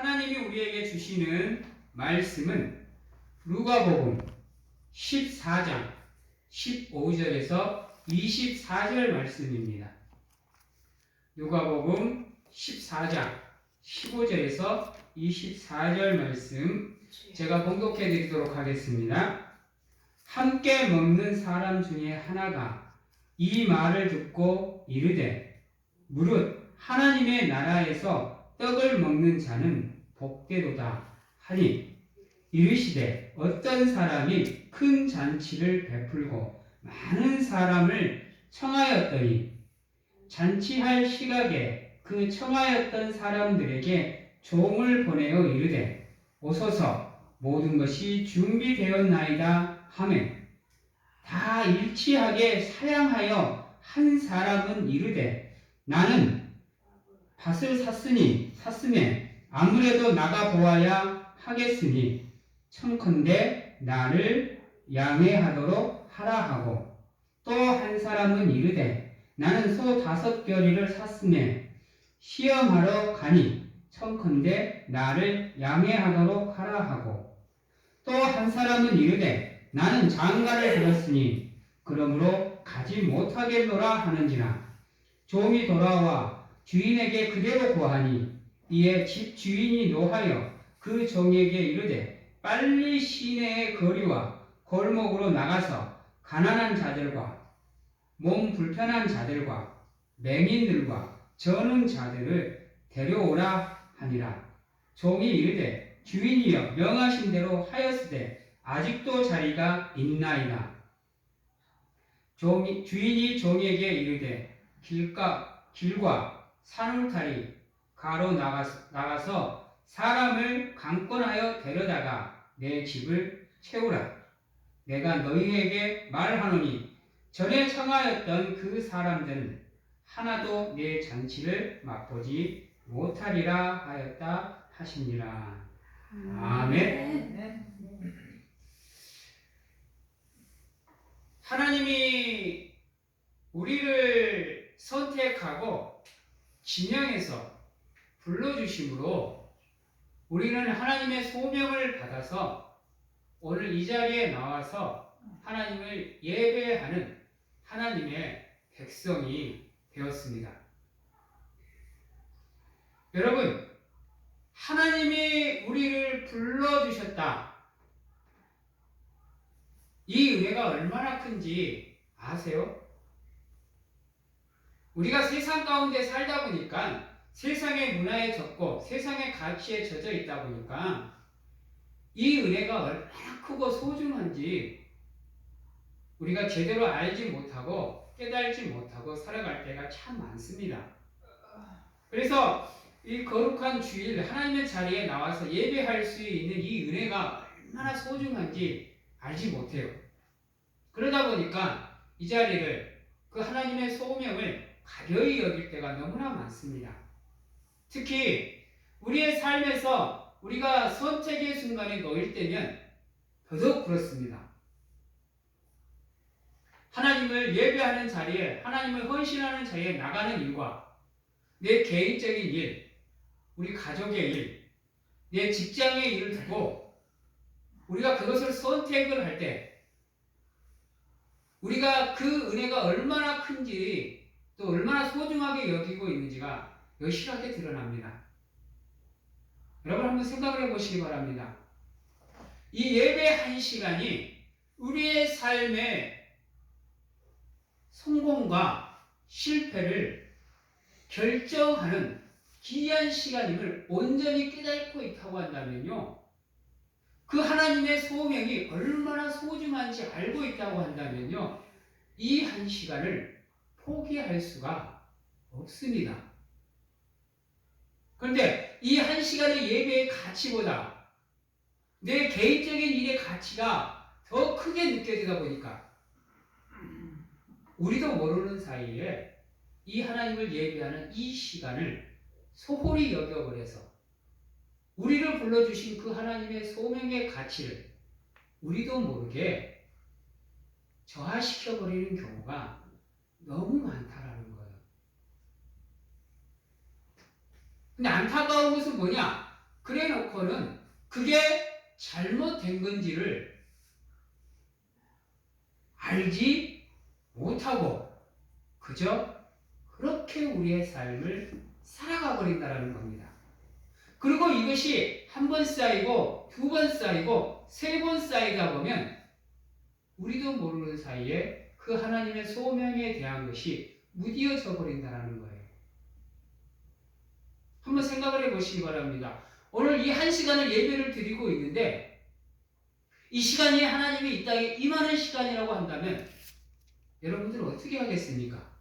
하나님이 우리에게 주시는 말씀은 누가복음 14장 15절에서 24절 말씀입니다. 누가복음 14장 15절에서 24절 말씀 제가 봉독해 드리도록 하겠습니다. 함께 먹는 사람 중에 하나가 이 말을 듣고 이르되 무릇 하나님의 나라에서 떡을 먹는 자는 복되도다 하니 이르시되 어떤 사람이 큰 잔치를 베풀고 많은 사람을 청하였더니 잔치할 시각에 그 청하였던 사람들에게 종을 보내어 이르되 오소서 모든 것이 준비되었나이다 하매 다 일치하게 사양하여 한 사람은 이르되 나는 밭을 샀으면 아무래도 나가 보아야 하겠으니 청컨대 나를 양해하도록 하라 하고 또 한 사람은 이르되 나는 소 5겨리를 샀으면 시험하러 가니 청컨대 나를 양해하도록 하라 하고 또 한 사람은 이르되 나는 장가를 들었으니 그러므로 가지 못하겠노라 하는지라 종이 돌아와 주인에게 그대로 고하니 이에 집 주인이 노하여 그 종에게 이르되 빨리 시내의 거리와 골목으로 나가서 가난한 자들과 몸 불편한 자들과 맹인들과 저는 자들을 데려오라 하니라. 종이 이르되 주인이여 명하신 대로 하였으되 아직도 자리가 있나이다. 주인이 종에게 이르되 길과 산울타리 가로 나가서 사람을 강권하여 데려다가 내 집을 채우라. 내가 너희에게 말하노니 전에 청하였던 그 사람들은 하나도 내 잔치를 맛보지 못하리라 하였다 하시니라. 아멘. 하나님이 우리를 선택하고 지명해서 불러주심으로 우리는 하나님의 소명을 받아서 오늘 이 자리에 나와서 하나님을 예배하는 하나님의 백성이 되었습니다. 여러분, 하나님이 우리를 불러주셨다. 이 은혜가 얼마나 큰지 아세요? 우리가 세상 가운데 살다 보니까 세상의 문화에 젖고 세상의 가치에 젖어 있다 보니까 이 은혜가 얼마나 크고 소중한지 우리가 제대로 알지 못하고 깨달지 못하고 살아갈 때가 참 많습니다. 그래서 이 거룩한 주일 하나님의 자리에 나와서 예배할 수 있는 이 은혜가 얼마나 소중한지 알지 못해요. 그러다 보니까 이 자리를 그 하나님의 소명을 가벼이 여길 때가 너무나 많습니다. 특히 우리의 삶에서 우리가 선택의 순간에 놓일 때면 더더욱 그렇습니다. 하나님을 예배하는 자리에, 하나님을 헌신하는 자리에 나가는 일과 내 개인적인 일, 우리 가족의 일, 내 직장의 일을 두고 우리가 그것을 선택을 할 때 우리가 그 은혜가 얼마나 큰지 또 얼마나 소중하게 여기고 있는지가 여실하게 드러납니다. 여러분 한번 생각을 해보시기 바랍니다. 이 예배 한 시간이 우리의 삶의 성공과 실패를 결정하는 귀한 시간임을 온전히 깨닫고 있다고 한다면요. 그 하나님의 소명이 얼마나 소중한지 알고 있다고 한다면요. 이 한 시간을 포기할 수가 없습니다. 그런데 이 한 시간의 예배의 가치보다 내 개인적인 일의 가치가 더 크게 느껴지다 보니까 우리도 모르는 사이에 이 하나님을 예배하는 이 시간을 소홀히 여겨버려서 우리를 불러주신 그 하나님의 소명의 가치를 우리도 모르게 저하시켜버리는 경우가 너무 많다라는 거예요. 근데 안타까운 것은 뭐냐? 그래 놓고는 그게 잘못된 건지를 알지 못하고 그저 그렇게 우리의 삶을 살아가 버린다는 겁니다. 그리고 이것이 한 번 쌓이고 두 번 쌓이고 세 번 쌓이다 보면 우리도 모르는 사이에 그 하나님의 소명에 대한 것이 무디어져 버린다는 거예요. 한번 생각을 해보시기 바랍니다. 오늘 이 한 시간을 예배를 드리고 있는데 이 시간이 하나님이 이 땅에 임하는 시간이라고 한다면 여러분들은 어떻게 하겠습니까?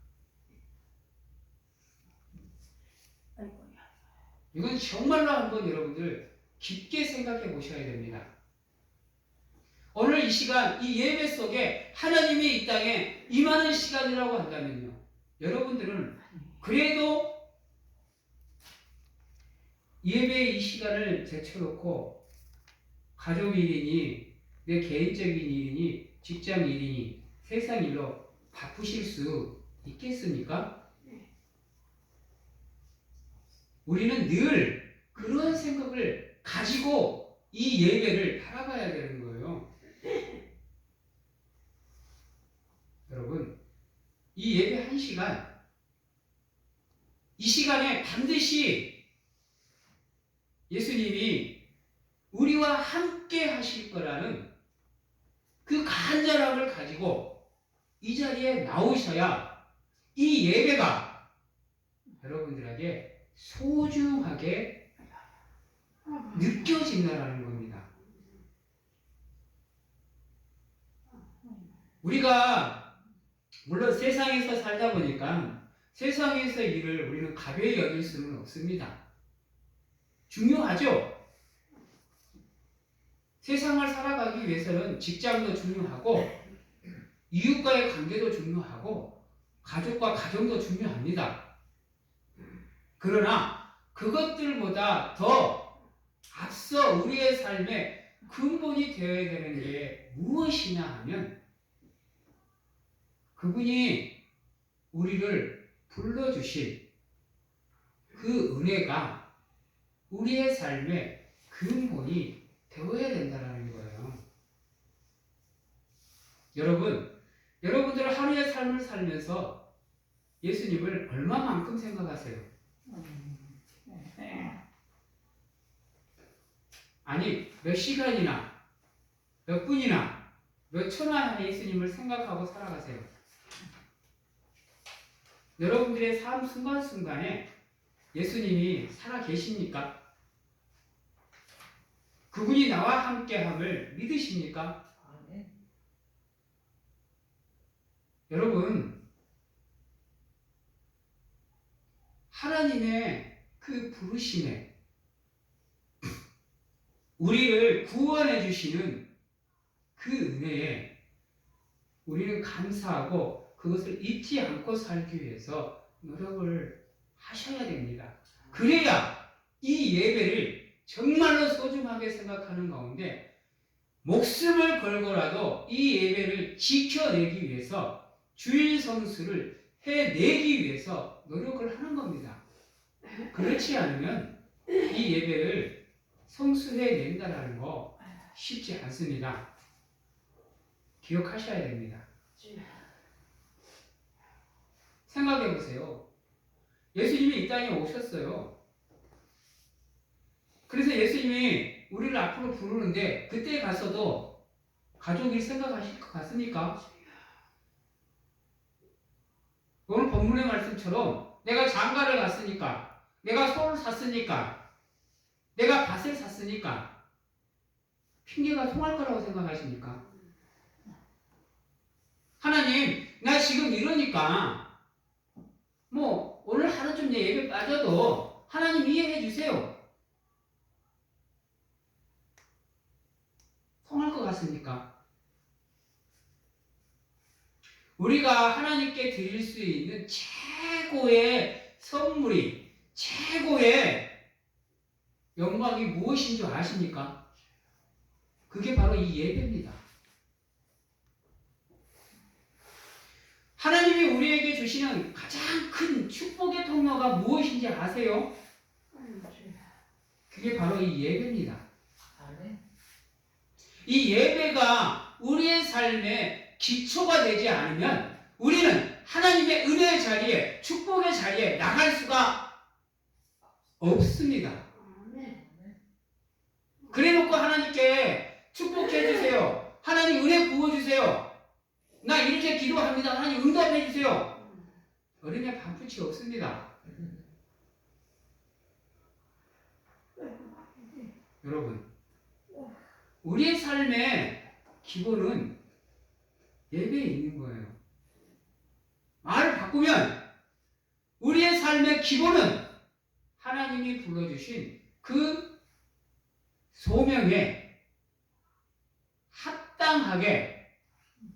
이건 정말로 한번 여러분들 깊게 생각해 보셔야 됩니다. 오늘 이 시간, 이 예배 속에 하나님이 이 땅에 임하는 시간이라고 한다면요. 여러분들은 그래도 예배의 이 시간을 제쳐놓고 가족 일이니 내 개인적인 일이니 직장 일이니 세상 일로 바쁘실 수 있겠습니까? 우리는 늘 그런 생각을 가지고 이 예배를 바라봐야 되는 거예요. 여러분, 이 예배 한 시간, 이 시간에 반드시 예수님이 우리와 함께 하실 거라는 그 간절함을 가지고 이 자리에 나오셔야 이 예배가 여러분들에게 소중하게 느껴진다는 겁니다. 우리가 물론 세상에서 살다 보니까 세상에서의 일을 우리는 가벼이 여길 수는 없습니다. 중요하죠? 세상을 살아가기 위해서는 직장도 중요하고 이웃과의 관계도 중요하고 가족과 가정도 중요합니다. 그러나 그것들보다 더 앞서 우리의 삶의 근본이 되어야 되는 게 무엇이냐 하면 그분이 우리를 불러주신 그 은혜가 우리의 삶의 근본이 되어야 된다는 거예요. 여러분들 하루의 삶을 살면서 예수님을 얼마만큼 생각하세요? 아니, 몇 시간이나, 몇 분이나, 몇 초나 예수님을 생각하고 살아가세요. 여러분들의 삶 순간순간에 예수님이 살아 계십니까? 그분이 나와 함께함을 믿으십니까? 여러분, 하나님의 그 부르심에 우리를 구원해 주시는 그 은혜에 우리는 감사하고 그것을 잊지 않고 살기 위해서 노력을 하셔야 됩니다. 그래야 이 예배를 정말로 소중하게 생각하는 가운데 목숨을 걸고라도 이 예배를 지켜내기 위해서 주일 성수를 해내기 위해서 노력을 하는 겁니다. 그렇지 않으면 이 예배를 성수해낸다는 거 쉽지 않습니다. 기억하셔야 됩니다. 생각해 보세요. 예수님이 이 땅에 오셨어요. 그래서 예수님이 우리를 앞으로 부르는데 그때 가서도 가족일 생각하실 것 같습니까? 오늘 본문의 말씀처럼 내가 장가를 갔으니까, 내가 소를 샀으니까, 내가 밭을 샀으니까 핑계가 통할 거라고 생각하십니까? 하나님, 나 지금 이러니까 뭐 오늘 하루 좀 내 예배 빠져도 하나님 이해해 주세요. 통할 것 같습니까? 우리가 하나님께 드릴 수 있는 최고의 선물이, 최고의 영광이 무엇인 줄 아십니까? 그게 바로 이 예배입니다. 하나님이 우리에게 주시는 가장 큰 축복의 통로가 무엇인지 아세요? 그게 그게 바로 이 예배입니다. 이 예배가 우리의 삶의 기초가 되지 않으면 우리는 하나님의 은혜의 자리에, 축복의 자리에 나갈 수가 없습니다. 그래놓고 하나님께 축복해 주세요. 하나님 은혜 부어주세요. 나 이렇게 기도합니다. 하나님 응답해 주세요. 어린애 반푸치 없습니다. 여러분, 우리의 삶의 기본은 예배에 있는 거예요. 말을 바꾸면 우리의 삶의 기본은 하나님이 불러주신 그 소명에 합당하게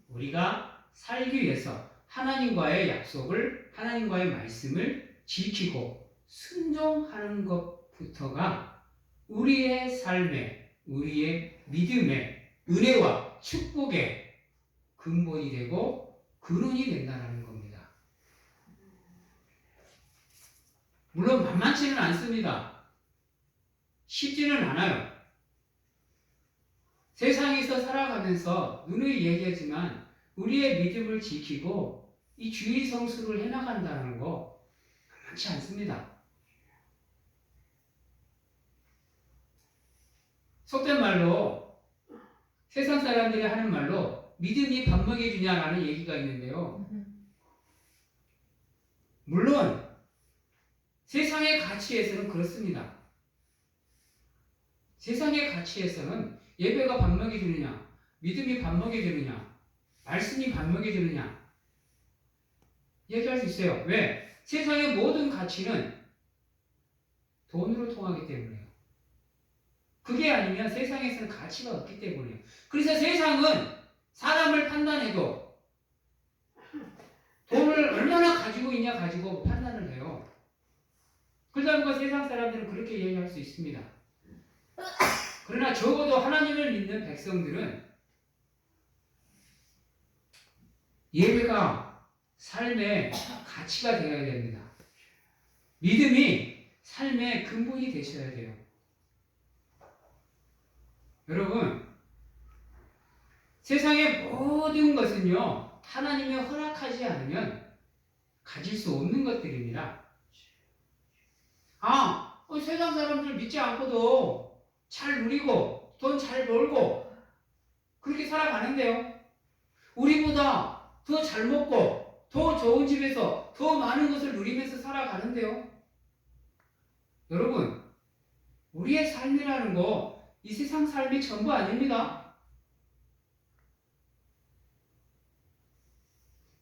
우리가 살기 위해서 하나님과의 약속을, 하나님과의 말씀을 지키고 순종하는 것부터가 우리의 삶의, 우리의 믿음의 은혜와 축복의 근본이 되고 근원이 된다는 겁니다. 물론 만만치는 않습니다. 쉽지는 않아요. 세상에서 살아가면서 누누이 얘기하지만 우리의 믿음을 지키고 이 주의 성수를 해나간다는 거 만만치 않습니다. 속된 말로 세상 사람들이 하는 말로 믿음이 밥 먹여주냐라는 얘기가 있는데요. 물론 세상의 가치에서는 그렇습니다. 세상의 가치에서는 예배가 밥 먹여주느냐, 믿음이 밥 먹여주느냐, 말씀이 밥 먹여주느냐 얘기할 수 있어요. 왜? 세상의 모든 가치는 돈으로 통하기 때문에요. 그게 아니면 세상에서는 가치가 없기 때문이에요. 그래서 세상은 사람을 판단해도 돈을 얼마나 가지고 있냐 가지고 판단을 해요. 그러다 보니까 세상 사람들은 그렇게 얘기할 수 있습니다. 그러나 적어도 하나님을 믿는 백성들은 예배가 삶의 가치가 되어야 됩니다. 믿음이 삶의 근본이 되셔야 돼요. 여러분, 세상의 모든 것은요, 하나님이 허락하지 않으면 가질 수 없는 것들입니다. 세상 사람들 믿지 않고도 잘 누리고 돈 잘 벌고 그렇게 살아가는데요. 우리보다 더 잘 먹고 더 좋은 집에서 더 많은 것을 누리면서 살아가는데요. 여러분, 우리의 삶이라는 거 이 세상 삶이 전부 아닙니다.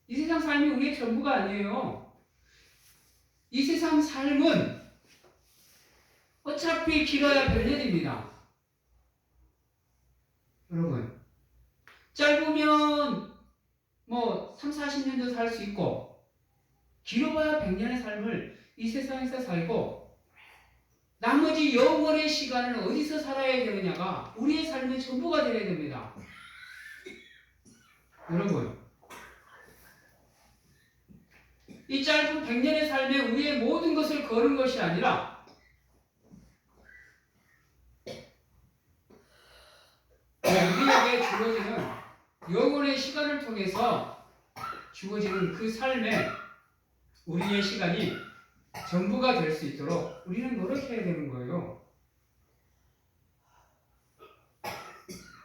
이 세상 삶이 우리의 전부가 아니에요. 이 세상 삶은 어차피 길어야 100년입니다. 여러분, 짧으면 3, 40년도 살 수 있고 길어봐야 100년의 삶을 이 세상에서 살고 나머지 영원의 시간을 어디서 살아야 되느냐가 우리의 삶의 전부가 되어야 됩니다. 여러분, 이 짧은 100년의 삶에 우리의 모든 것을 거는 것이 아니라 우리에게 주어지는 영원의 시간을 통해서 주어지는 그 삶에 우리의 시간이 전부가 될 수 있도록 우리는 노력해야 되는 거예요.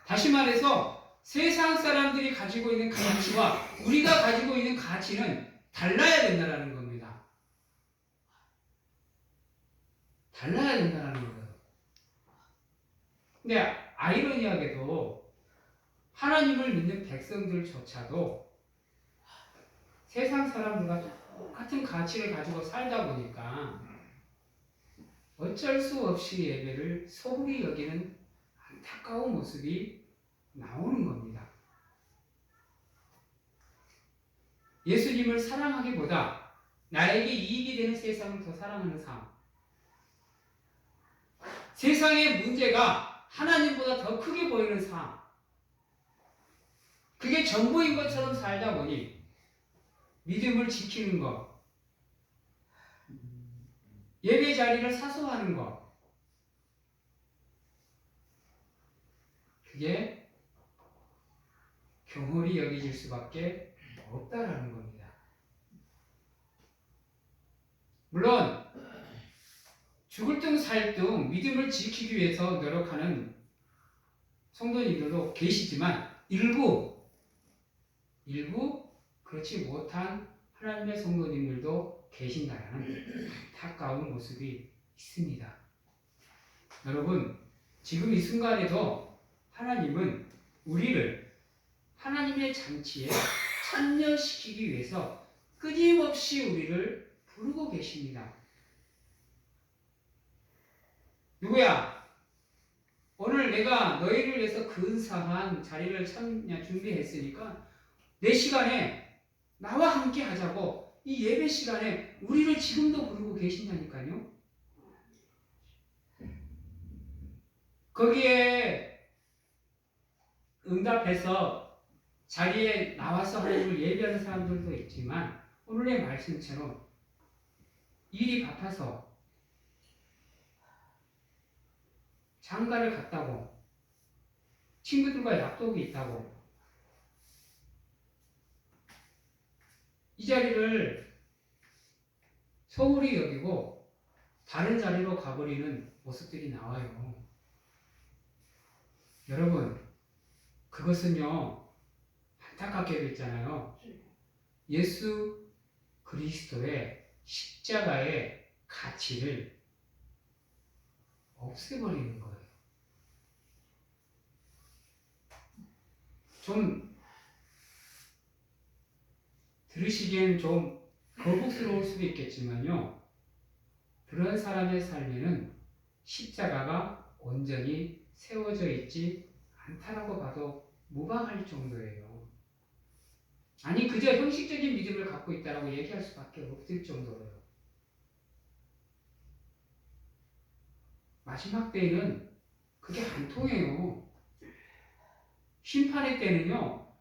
다시 말해서 세상 사람들이 가지고 있는 가치와 우리가 가지고 있는 가치는 달라야 된다는 겁니다. 달라야 된다는 거예요. 근데 아이러니하게도 하나님을 믿는 백성들조차도 세상 사람들과 똑같은 가치를 가지고 살다 보니까 어쩔 수 없이 예배를 소홀히 여기는 안타까운 모습이 나오는 겁니다. 예수님을 사랑하기보다 나에게 이익이 되는 세상을 더 사랑하는 삶. 세상의 문제가 하나님보다 더 크게 보이는 삶. 그게 전부인 것처럼 살다 보니 믿음을 지키는 것, 예배 자리를 사수하는 것, 그게 경홀히 여겨질 수밖에 없다라는 겁니다. 물론 죽을 등 살 등 믿음을 지키기 위해서 노력하는 성도님들도 계시지만 일부 그렇지 못한 하나님의 성도님들도 계신다라는 안타까운 모습이 있습니다. 여러분, 지금 이 순간에도 하나님은 우리를 하나님의 잔치에 참여시키기 위해서 끊임없이 우리를 부르고 계십니다. 누구야? 오늘 내가 너희를 위해서 근사한 자리를 준비했으니까 내 시간에 나와 함께 하자고 이 예배 시간에 우리를 지금도 부르고 계신다니까요. 거기에 응답해서 자리에 나와서 하나님을 예배하는 사람들도 있지만 오늘의 말씀처럼 일이 바빠서 장가를 갔다고 친구들과 약속이 있다고 이 자리를 소홀히 여기고 다른 자리로 가버리는 모습들이 나와요. 여러분, 그것은요 안타깝게도 있잖아요. 예수 그리스도의 십자가의 가치를 없애버리는 거예요. 좀 들으시기엔 좀 거북스러울 수도 있겠지만요. 그런 사람의 삶에는 십자가가 온전히 세워져 있지 않다라고 봐도 무방할 정도예요. 아니 그저 형식적인 믿음을 갖고 있다라고 얘기할 수밖에 없을 정도로요. 마지막 때에는 그게 안 통해요. 심판의 때는요,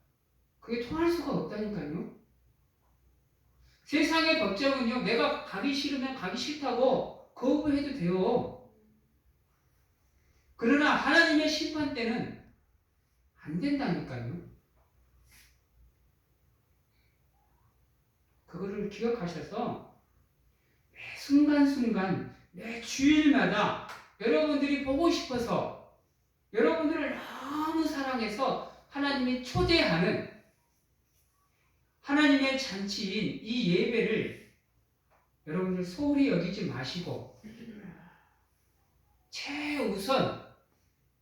그게 통할 수가 없다니까요. 세상의 법정은요, 내가 가기 싫으면 가기 싫다고 거부해도 돼요. 그러나 하나님의 심판 때는 안 된다니까요. 그거를 기억하셔서 매 순간순간, 매 주일마다 여러분들이 보고 싶어서 여러분들을 너무 사랑해서 하나님이 초대하는 하나님의 잔치인 이 예배를 여러분들 소홀히 여기지 마시고 최우선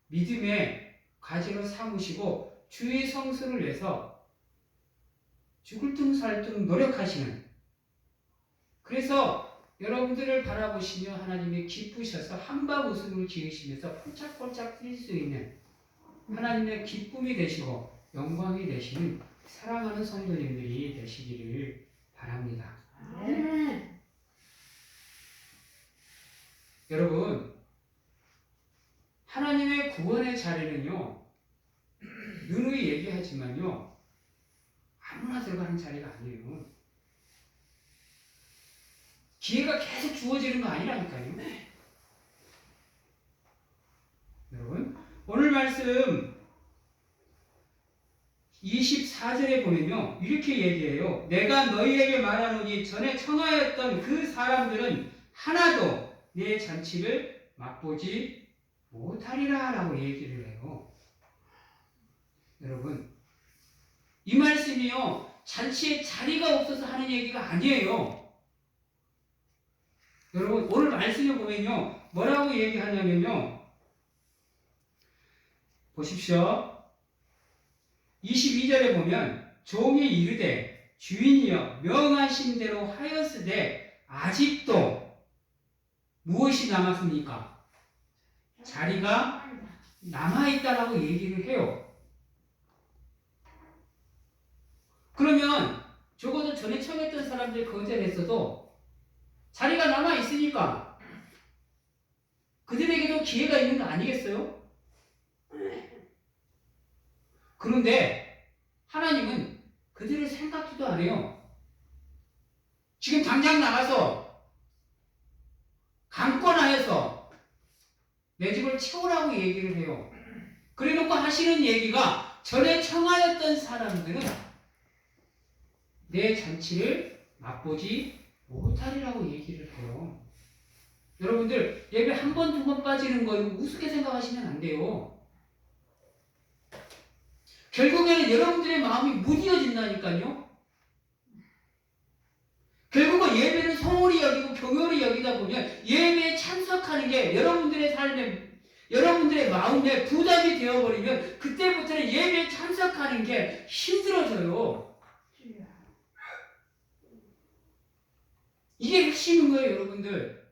믿음의 가지로 삼으시고 주의 성수를 내서 죽을 등 살 등 노력하시는, 그래서 여러분들을 바라보시며 하나님이 기쁘셔서 한방 웃음을 지으시면서 폴짝폴짝 뛸 수 있는 하나님의 기쁨이 되시고 영광이 되시는 사랑하는 성도님들이 되시기를 바랍니다. 여러분, 하나님의 구원의 자리는요, 누누이 얘기하지만요, 아무나 들어가는 자리가 아니에요. 기회가 계속 주어지는 거 아니라니까요. 여러분, 오늘 말씀 24절에 보면요, 이렇게 얘기해요. 내가 너희에게 말하노니 전에 청하였던 그 사람들은 하나도 내 잔치를 맛보지 못하리라 라고 얘기를 해요. 여러분, 이 말씀이요, 잔치에 자리가 없어서 하는 얘기가 아니에요. 여러분, 오늘 말씀을 보면요, 뭐라고 얘기하냐면요, 보십시오. 22절에 보면 종이 이르되 주인이여 명하신 대로 하였으되 아직도 무엇이 남았습니까? 자리가 남아있다라고 얘기를 해요. 그러면 적어도 전에 청했던 사람들 거절했어도 자리가 남아있으니까 그들에게도 기회가 있는 거 아니겠어요? 그런데 하나님은 그들을 생각지도 안 해요. 지금 당장 나가서 강권하여서 내 집을 채우라고 얘기를 해요. 그래놓고 하시는 얘기가 전에 청하였던 사람들은 내 잔치를 맛보지 못하리라고 얘기를 해요. 여러분들 예배 한 번, 두 번 빠지는 거 이거 우습게 생각하시면 안 돼요. 결국에는 여러분들의 마음이 무뎌진다니까요. 결국은 예배를 소홀히 여기고 교묘히 여기다 보면 예배에 참석하는 게 여러분들의 삶에 여러분들의 마음에 부담이 되어버리면 그때부터는 예배에 참석하는 게 힘들어져요. 이게 핵심인 거예요, 여러분들.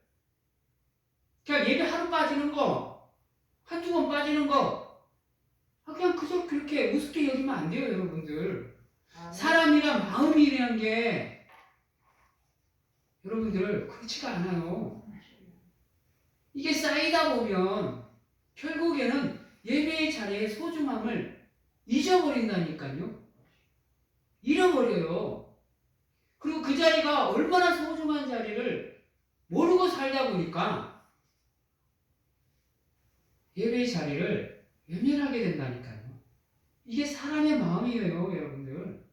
그냥 예배 하루 빠지는 거, 한두 번 빠지는 거, 그냥 그저 그렇게 우습게 여기면 안 돼요, 여러분들. 사람이란 마음이라는 게 여러분들 그렇지가 않아요. 이게 쌓이다 보면 결국에는 예배의 자리의 소중함을 잊어버린다니까요. 잃어버려요. 그리고 그 자리가 얼마나 소중한 자리를 모르고 살다 보니까 예배의 자리를 외면하게 된다니까요. 이게 사람의 마음이에요, 여러분들.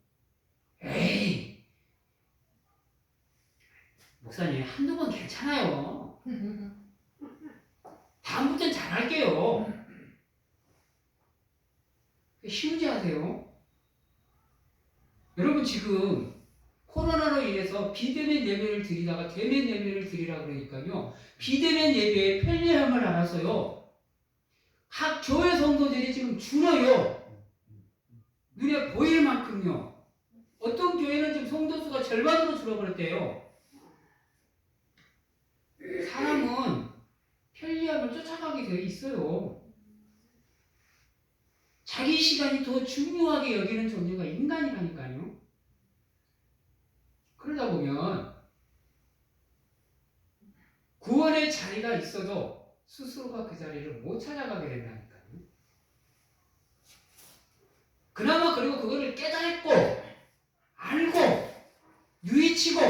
에이, 목사님 한두 번 괜찮아요. 다음부터는 잘할게요. 쉬운지 아세요? 여러분 지금 코로나로 인해서 비대면 예배를 드리다가 대면 예배를 드리라 그러니까요. 비대면 예배에 편리함을 알아서요. 각 교회 성도들이 지금 줄어요. 눈에 보일 만큼요. 어떤 교회는 지금 성도 수가 절반으로 줄어버렸대요. 사람은 편리함을 쫓아가게 되어 있어요. 자기 시간이 더 중요하게 여기는 존재가 인간이라니까요. 그러다 보면 구원의 자리가 있어도 스스로가 그 자리를 못 찾아가게 된다니까요. 그나마 그리고 그거를 깨닫고 알고 누이치고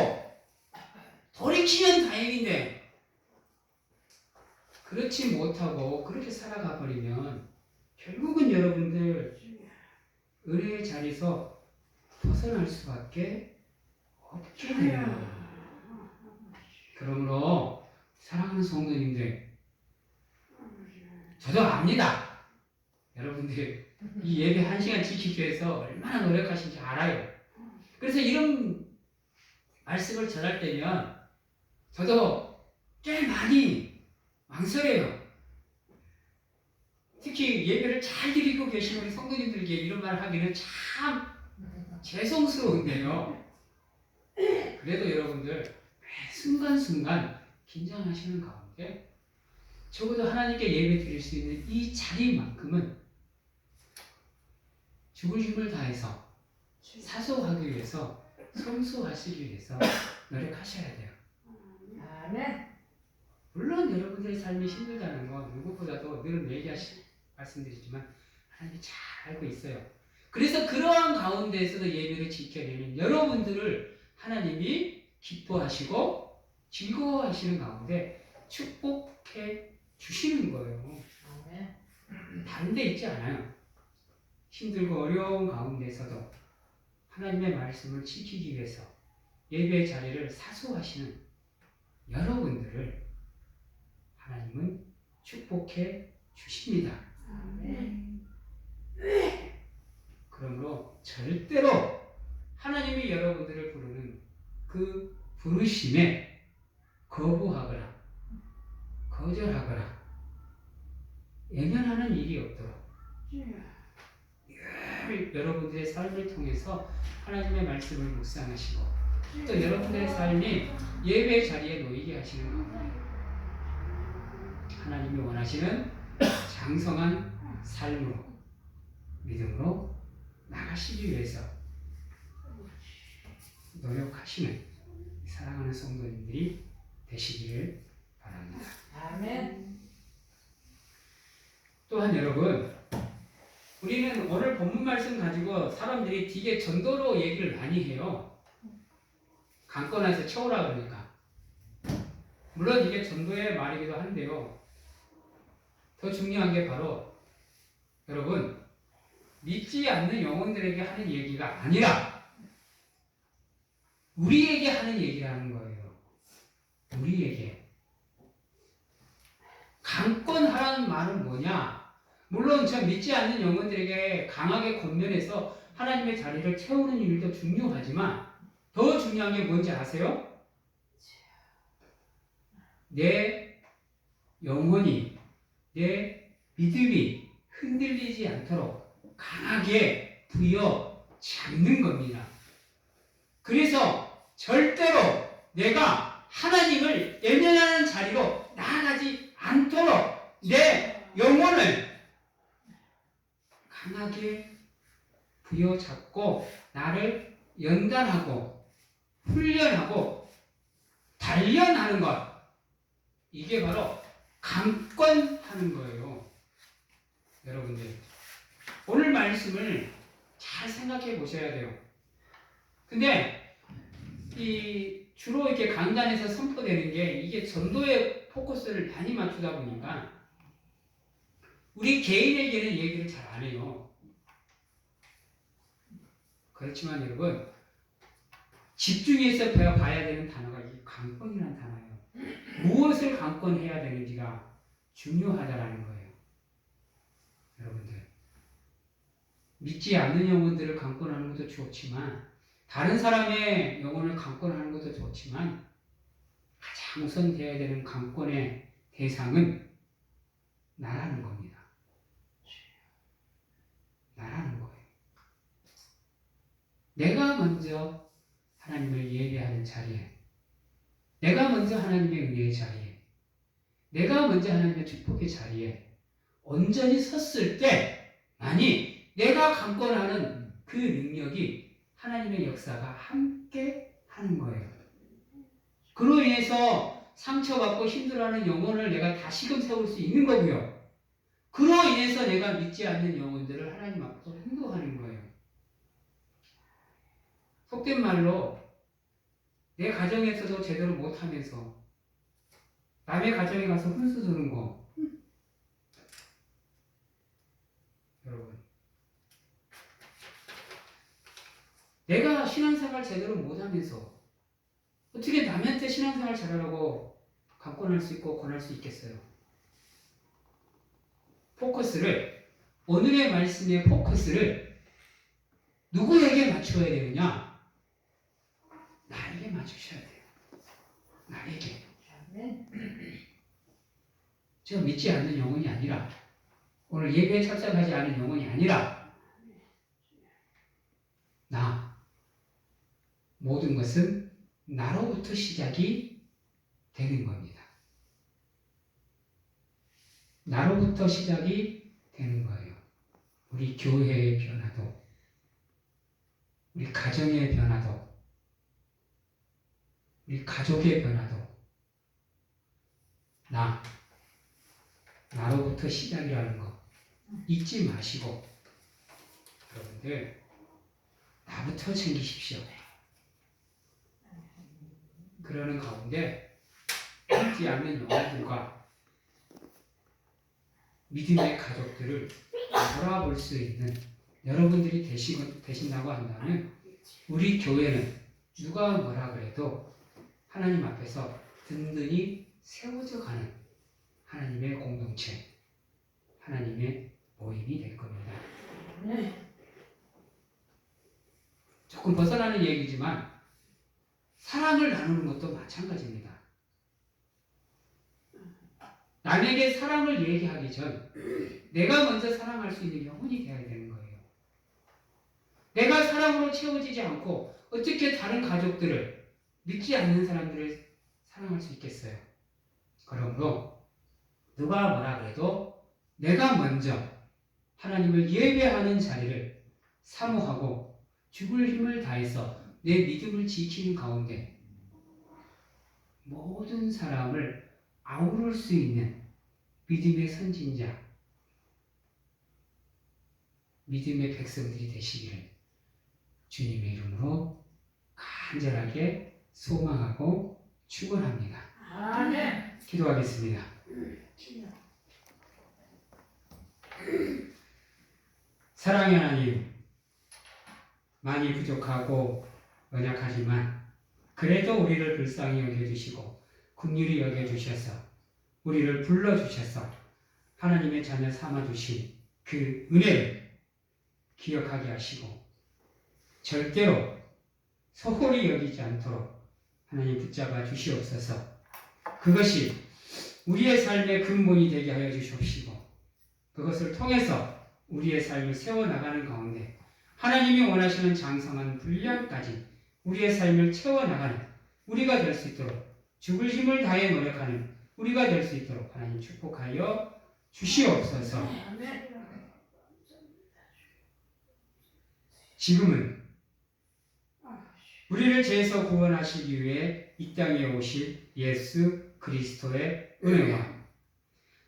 돌이키면 다행인데 그렇지 못하고 그렇게 살아가 버리면 결국은 여러분들 은혜의 자리에서 벗어날 수밖에 없게 돼요. 그러므로 사랑하는 성도님들, 저도 압니다. 여러분들 이 예배 1시간 지키기 위해서 얼마나 노력하신지 알아요. 그래서 이런 말씀을 전할 때면 저도 꽤 많이 망설여요. 특히 예배를 잘 드리고 계신 우리 성도님들에게 이런 말을 하기는 참 죄송스러운데요. 그래도 여러분들 매 순간순간 긴장하시는 가운데 적어도 하나님께 예배 드릴 수 있는 이 자리만큼은 죽을 힘을 다해서 사소하기 위해서 성수하시기 위해서 노력하셔야 돼요. 아멘. 물론 여러분들의 삶이 힘들다는 건 누구보다도 늘 말씀드리지만 하나님이 잘 알고 있어요. 그래서 그러한 가운데에서도 예배를 지켜내는 여러분들을 하나님이 기뻐하시고 즐거워하시는 가운데 축복해 주시는 거예요. 아멘. 다른 데 있지 않아요. 힘들고 어려운 가운데서도 하나님의 말씀을 지키기 위해서 예배의 자리를 사수하시는 여러분들을 하나님은 축복해 주십니다. 아멘. 그러므로 절대로 하나님이 여러분들을 부르는 그 부르심에 거부하거나 거절하거나 외면하는 일이 없도록 늘 여러분들의 삶을 통해서 하나님의 말씀을 묵상하시고 또 여러분들의 삶이 예배 자리에 놓이게 하시는 가운데 하나님이 원하시는 장성한 삶으로 믿음으로 나가시기 위해서 노력하시는 사랑하는 성도님들이 되시기를 바랍니다. 아멘. 또한 여러분, 우리는 오늘 본문 말씀 가지고 사람들이 되게 전도로 얘기를 많이 해요. 강권에서 채우라 그러니까. 물론 이게 전도의 말이기도 한데요. 더 중요한 게 바로 여러분, 믿지 않는 영혼들에게 하는 얘기가 아니라 우리에게 하는 얘기라는 거예요. 우리에게. 강권하라는 말은 뭐냐? 물론 저 믿지 않는 영혼들에게 강하게 권면해서 하나님의 자리를 채우는 일도 중요하지만 더 중요한 게 뭔지 아세요? 내 영혼이, 내 믿음이 흔들리지 않도록 강하게 부여잡는 겁니다. 그래서 절대로 내가 하나님을 예면하는 자리로 나아가지 않도록 내 영혼을 강하게 부여잡고 나를 연단하고 훈련하고 단련하는 것, 이게 바로 강권하는 거예요. 여러분들, 오늘 말씀을 잘 생각해 보셔야 돼요. 근데 주로 이렇게 강단에서 선포되는 게 이게 전도에 포커스를 많이 맞추다 보니까 우리 개인에게는 얘기를 잘 안 해요. 그렇지만 여러분, 집중해서 봐야 되는 단어가 이 강권이라는 단어예요. 무엇을 강권해야 되는지가 중요하다라는 거예요. 여러분들, 믿지 않는 영혼들을 강권하는 것도 좋지만 다른 사람의 영혼을 강권하는 것도 좋지만 가장 우선되어야 되는 강권의 대상은 나라는 겁니다. 나라는 거예요. 내가 먼저 하나님을 예배하는 자리에, 내가 먼저 하나님의 은혜의 자리에, 내가 먼저 하나님의 축복의 자리에 온전히 섰을 때만이 내가 강권하는 그 능력이 하나님의 역사가 함께 하는 거예요. 그로 인해서 상처받고 힘들어하는 영혼을 내가 다시금 세울 수 있는 거고요. 그로 인해서 내가 믿지 않는 영혼들을 하나님 앞으로 인도하는 거예요. 속된 말로 내 가정에서도 제대로 못하면서 남의 가정에 가서 훈수 두는 거, 여러분, 내가 신앙생활 제대로 못하면서 어떻게 남한테 신앙생활 잘하라고 강권할 수 있고 권할 수 있겠어요? 포커스를, 오늘의 말씀의 포커스를 누구에게 맞춰야 되느냐? 나에게 맞추셔야 돼요. 나에게. 저 믿지 않는 영혼이 아니라, 오늘 예배에 참석하지 않은 영혼이 아니라, 나, 모든 것은 나로부터 시작이 되는 겁니다. 나로부터 시작이 되는 거예요. 우리 교회의 변화도, 우리 가정의 변화도, 우리 가족의 변화도 나로부터 시작이라는 거 잊지 마시고 여러분들 나부터 챙기십시오. 그러는 가운데 믿지 않는 영혼들과 믿음의 가족들을 돌아볼 수 있는 여러분들이 되신다고 한다면 우리 교회는 누가 뭐라 그래도 하나님 앞에서 든든히 세워져 가는 하나님의 공동체, 하나님의 모임이 될 겁니다. 조금 벗어나는 얘기지만 사랑을 나누는 것도 마찬가지입니다. 남에게 사랑을 얘기하기 전 내가 먼저 사랑할 수 있는 영혼이 되어야 되는 거예요. 내가 사랑으로 채워지지 않고 어떻게 다른 가족들을, 믿지 않는 사람들을 사랑할 수 있겠어요? 그러므로 누가 뭐라 그래도 내가 먼저 하나님을 예배하는 자리를 사모하고 죽을 힘을 다해서 내 믿음을 지키는 가운데 모든 사람을 아우를 수 있는 믿음의 선진자, 믿음의 백성들이 되시기를 주님의 이름으로 간절하게 소망하고 축원합니다. 아멘. 기도하겠습니다. 사랑의 하나님, 많이 부족하고 연약하지만 그래도 우리를 불쌍히 여겨주시고 긍휼히 여겨주셔서 우리를 불러주셔서 하나님의 자녀 삼아주신 그 은혜를 기억하게 하시고 절대로 소홀히 여기지 않도록 하나님 붙잡아 주시옵소서. 그것이 우리의 삶의 근본이 되게 하여 주시옵시고 그것을 통해서 우리의 삶을 세워나가는 가운데 하나님이 원하시는 장성한 분량까지 우리의 삶을 채워나가는 우리가 될 수 있도록 죽을 힘을 다해 노력하는 우리가 될 수 있도록 하나님 축복하여 주시옵소서. 아멘. 지금은 우리를 죄에서 구원하시기 위해 이 땅에 오실 예수 그리스도의 은혜와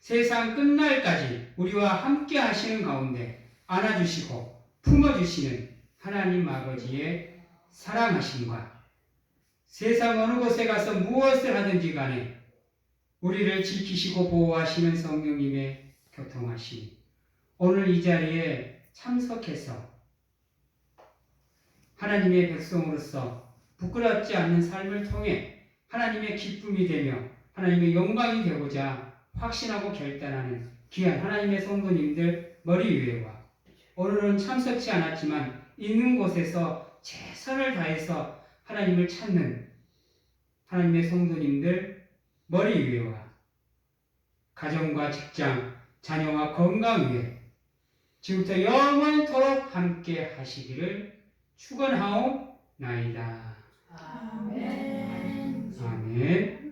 세상 끝날까지 우리와 함께 하시는 가운데 안아주시고 품어주시는 하나님 아버지의 사랑하심과 세상 어느 곳에 가서 무엇을 하든지 간에 우리를 지키시고 보호하시는 성령님의 교통하심, 오늘 이 자리에 참석해서 하나님의 백성으로서 부끄럽지 않는 삶을 통해 하나님의 기쁨이 되며 하나님의 영광이 되고자 확신하고 결단하는 귀한 하나님의 성도님들 머리 위에와 오늘은 참석치 않았지만 있는 곳에서 최선을 다해서 하나님을 찾는 하나님의 성도님들 머리 위에와 가정과 직장, 자녀와 건강 위에 지금부터 영원토록 함께 하시기를 축원하옵나이다. 아멘. 아멘.